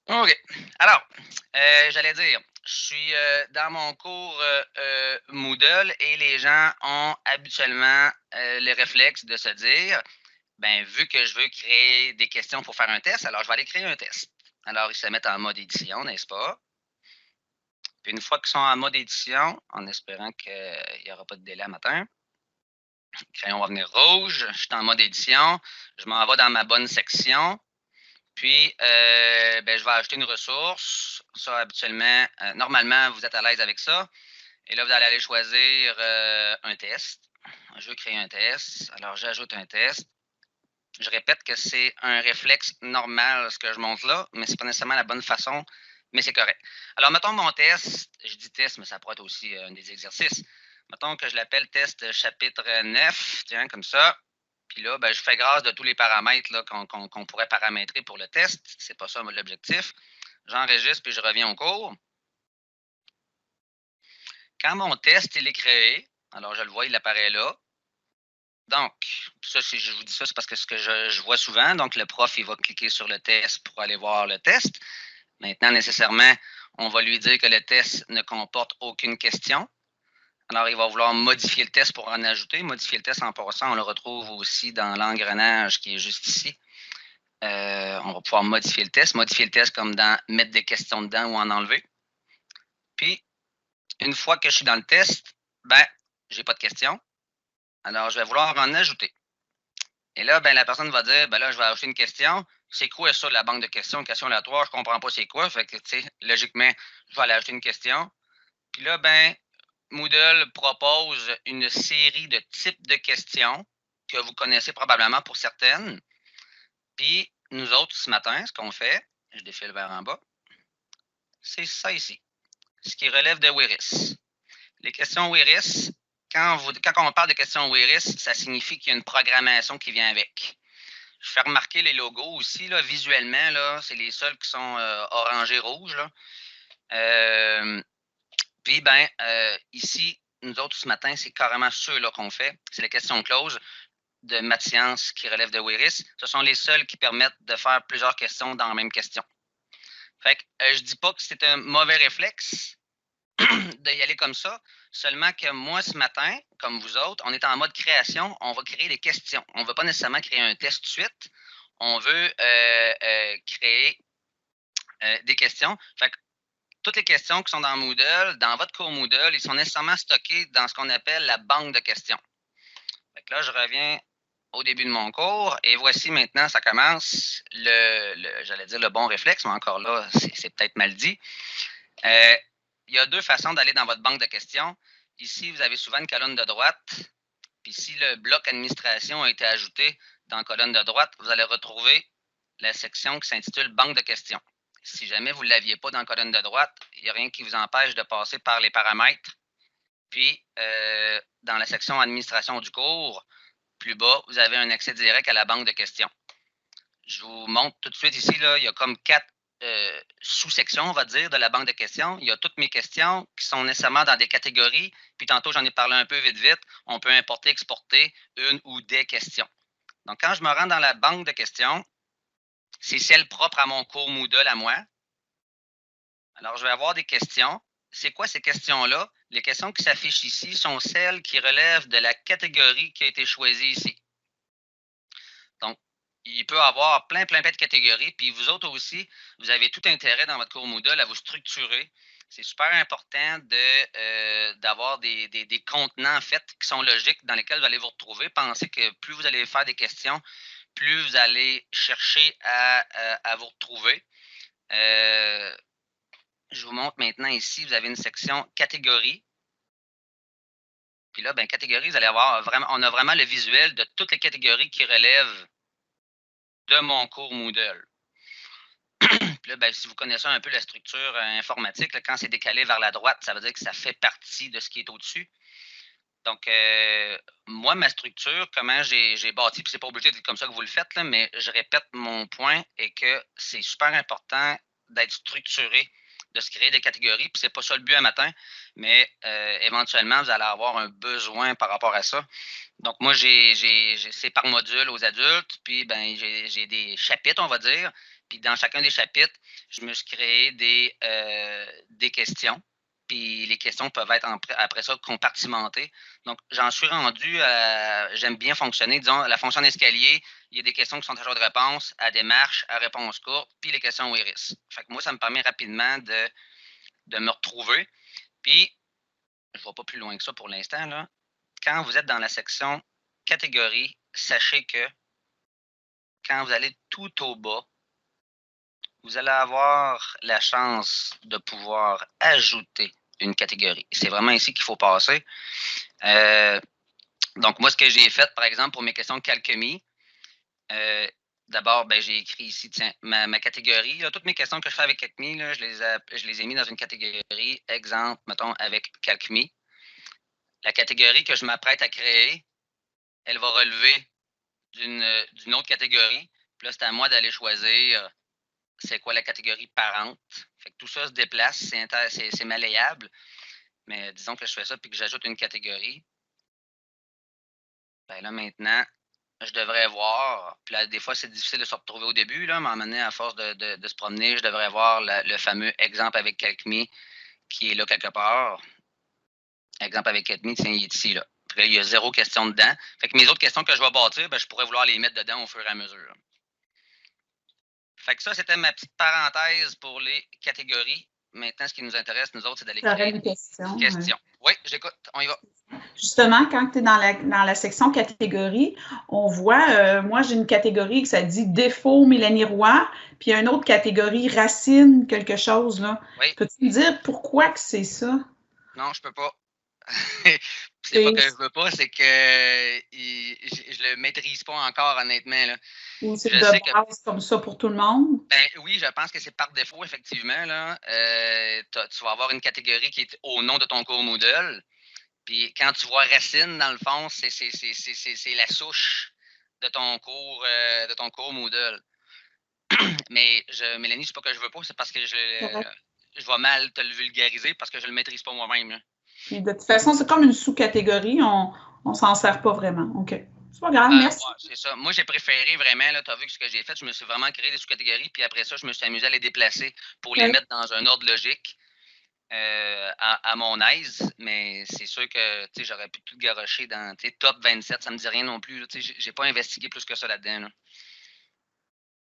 OK. Alors, j'allais dire, je suis, dans mon cours, Moodle et les gens ont habituellement, le réflexe de se dire: «Ben, vu que je veux créer des questions pour faire un test, alors je vais aller créer un test». Alors ils se mettent en mode édition, n'est-ce pas? Puis une fois qu'ils sont en mode édition, en espérant qu'il y aura pas de délai à matin, le crayon va venir rouge, je suis en mode édition, je m'en vais dans ma bonne section. Puis, ben, je vais ajouter une ressource. Ça, habituellement, normalement, vous êtes à l'aise avec ça. Et là, vous allez aller choisir un test. Je veux créer un test. Alors, j'ajoute un test. Je répète que c'est un réflexe normal ce que je montre là, mais c'est pas nécessairement la bonne façon, mais c'est correct. Alors, mettons mon test, je dis test, mais ça pourrait être aussi un des exercices. Mettons que je l'appelle test chapitre 9, tiens, comme ça. Puis là, ben, je fais grâce de tous les paramètres qu'on pourrait paramétrer pour le test. C'est pas ça l'objectif. J'enregistre puis je reviens au cours. Quand mon test il est créé, alors je le vois, il apparaît là. Donc, ça, si je vous dis ça, c'est parce que ce que je vois souvent. Donc, le prof, il va cliquer sur le test pour aller voir le test. Maintenant, nécessairement, on va lui dire que le test ne comporte aucune question. Alors, il va vouloir modifier le test pour en ajouter. Modifier le test en passant, on le retrouve aussi dans l'engrenage qui est juste ici. On va pouvoir modifier le test. Modifier le test comme dans mettre des questions dedans ou en enlever. Puis, une fois que je suis dans le test, ben, j'ai pas de questions. Alors, je vais vouloir en ajouter. Et là, ben, la personne va dire, ben là, je vais ajouter une question. C'est quoi ça, la banque de questions, une question aléatoire? Je comprends pas c'est quoi. Fait que, tu sais, logiquement, je vais aller ajouter une question. Puis là, ben, Moodle propose une série de types de questions que vous connaissez probablement pour certaines. Puis, nous autres, ce matin, ce qu'on fait, je défile vers en bas, c'est ça ici, ce qui relève de WIRIS. Les questions WIRIS, quand on parle de questions WIRIS, ça signifie qu'il y a une programmation qui vient avec. Je fais remarquer les logos aussi, là, visuellement, là, c'est les seuls qui sont orangés rouges. Là. Euh, Puis, ben, ici, nous autres, ce matin, c'est carrément ceux-là qu'on fait. C'est les questions closes de Mathias qui relèvent de WIRIS. Ce sont les seuls qui permettent de faire plusieurs questions dans la même question. Fait que je dis pas que c'est un mauvais réflexe d'y aller comme ça, seulement que moi, ce matin, comme vous autres, on est en mode création, on va créer des questions. On ne veut pas nécessairement créer un test tout de suite, on veut créer des questions. Fait que toutes les questions qui sont dans Moodle, dans votre cours Moodle, ils sont nécessairement stockés dans ce qu'on appelle la banque de questions. Fait que là, je reviens au début de mon cours et voici maintenant, ça commence j'allais dire le bon réflexe, mais encore là, c'est peut-être mal dit. Il y a deux façons d'aller dans votre banque de questions. Ici, vous avez souvent une colonne de droite. Puis si le bloc administration a été ajouté dans la colonne de droite, vous allez retrouver la section qui s'intitule Banque de questions. Si jamais vous ne l'aviez pas dans la colonne de droite, il n'y a rien qui vous empêche de passer par les paramètres. Puis, dans la section administration du cours, plus bas, vous avez un accès direct à la banque de questions. Je vous montre tout de suite ici, là, il y a comme 4 sous-sections, on va dire, de la banque de questions. Il y a toutes mes questions qui sont nécessairement dans des catégories. Puis tantôt, j'en ai parlé un peu vite, vite. On peut importer, exporter une ou des questions. Donc, quand je me rends dans la banque de questions, c'est celle propre à mon cours Moodle à moi. Alors, je vais avoir des questions. C'est quoi ces questions-là? Les questions qui s'affichent ici sont celles qui relèvent de la catégorie qui a été choisie ici. Donc, il peut y avoir plein de catégories. Puis vous autres aussi, vous avez tout intérêt dans votre cours Moodle à vous structurer. C'est super important d'avoir des contenants en fait qui sont logiques dans lesquels vous allez vous retrouver. Pensez que plus vous allez faire des questions, plus vous allez chercher à vous retrouver. Je vous montre maintenant ici, vous avez une section catégorie. Puis là, ben, catégorie, vous allez avoir vraiment, on a vraiment le visuel de toutes les catégories qui relèvent de mon cours Moodle. Puis là, ben, si vous connaissez un peu la structure informatique, là, quand c'est décalé vers la droite, ça veut dire que ça fait partie de ce qui est au-dessus. Donc, moi, ma structure, comment j'ai bâti, puis c'est pas obligé d'être comme ça que vous le faites, là, mais je répète mon point et que c'est super important d'être structuré, de se créer des catégories, puis c'est pas ça le but à matin, mais éventuellement, vous allez avoir un besoin par rapport à ça. Donc, moi, c'est par module aux adultes, puis ben, j'ai des chapitres, on va dire, Puis dans chacun des chapitres, je me suis créé des questions. Puis les questions peuvent être après ça compartimentées. Donc, j'en suis rendu j'aime bien fonctionner. Disons, la fonction d'escalier, il y a des questions qui sont à choix de réponse, à démarche, à réponse courte, puis les questions au iris. Fait que moi, ça me permet rapidement de me retrouver. Puis, je ne vais pas plus loin que ça pour l'instant, là. Quand vous êtes dans la section catégorie, sachez que quand vous allez tout au bas, vous allez avoir la chance de pouvoir ajouter une catégorie. C'est vraiment ici qu'il faut passer. Donc, moi, ce que j'ai fait, par exemple, pour mes questions de Calcumi, d'abord, j'ai écrit ici, tiens, ma catégorie, là, toutes mes questions que je fais avec Calcumi, là, je les ai mis dans une catégorie, exemple, mettons, avec Calcumi. La catégorie que je m'apprête à créer, elle va relever d'une autre catégorie. Puis là, c'est à moi d'aller choisir c'est quoi la catégorie parente. Fait que tout ça se déplace, c'est malléable. Mais disons que je fais ça puis que j'ajoute une catégorie. Ben là, maintenant, je devrais voir. Puis là, des fois, c'est difficile de se retrouver au début, là, mais à un moment donné, à force de se promener, je devrais voir le fameux exemple avec Calcmi qui est là quelque part. Exemple avec Calcmi, tiens, il est ici, là. Puis là, il y a 0 question dedans. Fait que mes autres questions que je vais bâtir, je pourrais vouloir les mettre dedans au fur et à mesure. Fait que ça, c'était ma petite parenthèse pour les catégories. Maintenant, ce qui nous intéresse, nous autres, c'est d'aller créer une question. questions. Oui, j'écoute. On y va. Justement, quand tu es dans la section catégorie, on voit, moi, j'ai une catégorie que ça dit défaut Mélanie Roy, puis il y a une autre catégorie racine quelque chose, là. Oui. Peux-tu me dire pourquoi que c'est ça? Non, je peux pas. C'est pas que je veux pas, c'est que je le maîtrise pas encore, honnêtement. Là. Ou c'est de base comme ça pour tout le monde? Ben oui, je pense que c'est par défaut, effectivement. Là. Tu vas avoir une catégorie qui est au nom de ton cours Moodle. Puis quand tu vois racine, dans le fond, c'est la souche de ton cours Moodle. Mais Mélanie, c'est pas que je veux pas, c'est parce que je vais mal te le vulgariser parce que je le maîtrise pas moi-même. Là. Puis de toute façon, c'est comme une sous-catégorie, on s'en sert pas vraiment. OK. C'est pas grave, merci. Ouais, c'est ça. Moi, j'ai préféré vraiment, tu as vu ce que j'ai fait, je me suis vraiment créé des sous-catégories, puis après ça, je me suis amusé à les déplacer pour les mettre dans un ordre logique à mon aise. Mais c'est sûr que j'aurais pu tout garocher dans top 27, ça me dit rien non plus. J'ai pas investigué plus que ça là-dedans. Là.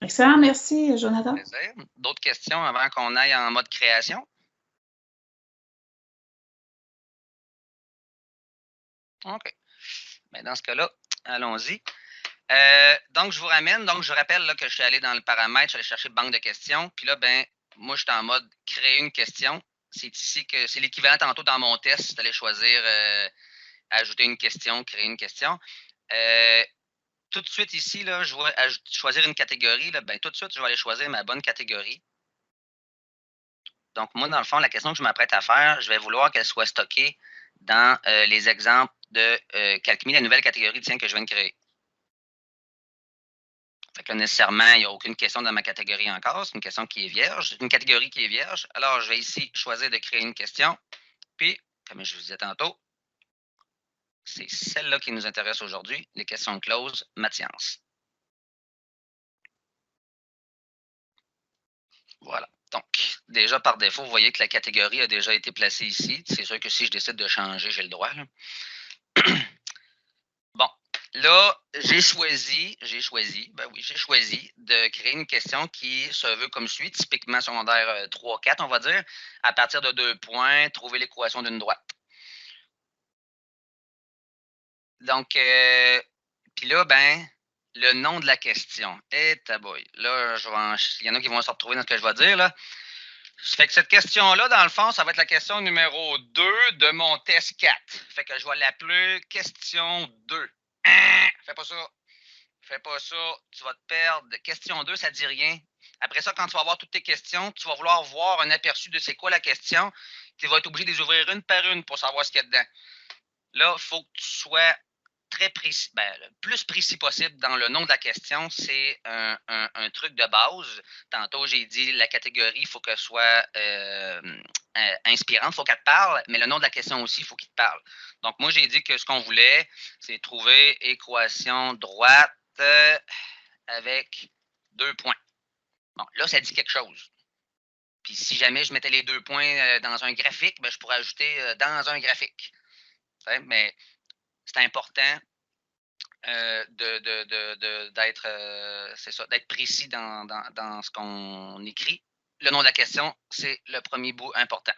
Excellent, merci, Jonathan. D'autres questions avant qu'on aille en mode création? OK. Ben, dans ce cas-là, allons-y. Donc, je vous ramène. Donc, je rappelle là, que je suis allé dans le paramètre, je suis allé chercher banque de questions. Puis là, moi, je suis en mode créer une question. C'est ici que c'est l'équivalent tantôt dans mon test, c'est d'aller choisir ajouter une question, créer une question. Tout de suite ici, là, je vais choisir une catégorie. Là, tout de suite, je vais aller choisir ma bonne catégorie. Donc, moi, dans le fond, la question que je m'apprête à faire, je vais vouloir qu'elle soit stockée dans les exemples de Calcumi, la nouvelle catégorie que je viens de créer. Fait que là, nécessairement, il n'y a aucune question dans ma catégorie encore. C'est une question qui est vierge. C'est une catégorie qui est vierge. Alors, je vais ici choisir de créer une question. Puis, comme je vous disais tantôt, c'est celle-là qui nous intéresse aujourd'hui, les questions closes, Mathias. Voilà. Donc, déjà par défaut, vous voyez que la catégorie a déjà été placée ici. C'est sûr que si je décide de changer, j'ai le droit. Là. Bon, là, j'ai choisi de créer une question qui se veut comme suit, typiquement secondaire 3-4, on va dire, à partir de 2 points, trouver l'équation d'une droite. Donc, puis là, le nom de la question. Et taboy. Là, il y en a qui vont se retrouver dans ce que je vais dire, là. Ça fait que cette question-là, dans le fond, ça va être la question numéro 2 de mon test 4. Fait que je vais l'appeler question 2. Fais pas ça. Fais pas ça. Tu vas te perdre. Question 2, ça dit rien. Après ça, quand tu vas avoir toutes tes questions, tu vas vouloir voir un aperçu de c'est quoi la question. Tu vas être obligé de les ouvrir une par une pour savoir ce qu'il y a dedans. Là, il faut que tu sois très précis, le plus précis possible dans le nom de la question. C'est un truc de base. Tantôt, j'ai dit la catégorie, il faut qu'elle soit inspirante, il faut qu'elle te parle, mais le nom de la question aussi, il faut qu'il te parle. Donc, moi, j'ai dit que ce qu'on voulait, c'est trouver équation droite avec 2 points. Bon, là, ça dit quelque chose. Puis si jamais je mettais les 2 points dans un graphique, ben, je pourrais ajouter dans un graphique. Mais c'est important d'être précis dans ce qu'on écrit. Le nom de la question, c'est le premier bout important.